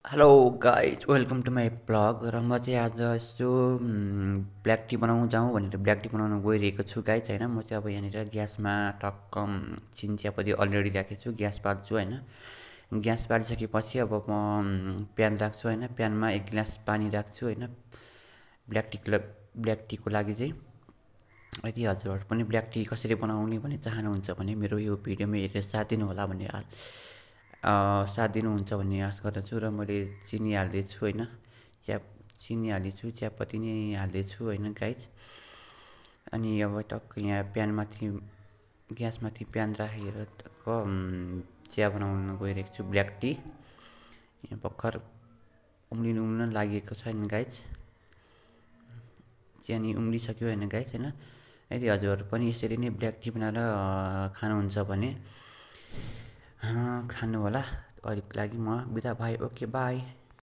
Hello guys welcome to my blog र म चाहिँ आज यस्तो ब्ल्याक टी बनाउनु जाउँ भनेर ब्ल्याक टी बनाउन गइरहेको छु गाइज होइन। म चाहिँ अब यहाँनिर ग्यासमा टक्क चिनी चियापत्ती अलरेडी राखेको छु, ग्यास बाल्छु होइन। ग्यास बालिसकेपछि अब म प्यान राख्छु होइन, प्यानमा 1 गिलास पानी राख्छु होइन ब्ल्याक टीको लागि चाहिँ। यदि हजुरहरू पनि ब्ल्याक टी कसरी बनाउने भन्ने चाहनुहुन्छ भने मेरो यो भिडियोमा हेरेर साथ दिनुहोला भन्ने साथ दिनुहुन्छ भन्ने आश गर्दछु। र मैले चिनी हाल्दैछु होइन, चिनी हाल्दैछु, चियापत्ती नै हाल्दैछु होइन गाइज। अनि अब टक्क यहाँ प्यानमाथि ग्यासमाथि प्यान राखेर टक्क चिया बनाउन गइरहेको छु ब्ल्याक टी। यहाँ भर्खर उम्लिन लागेको छ होइन गाइज, चिया नि उम्लिसक्यो होइन गाइज होइन। यदि हजुरहरू पनि यसरी नै ब्ल्याक टी बनाएर खानुहुन्छ भने खानु होला। अहिलेको लागि म बिदा भएँ, ओके बाई।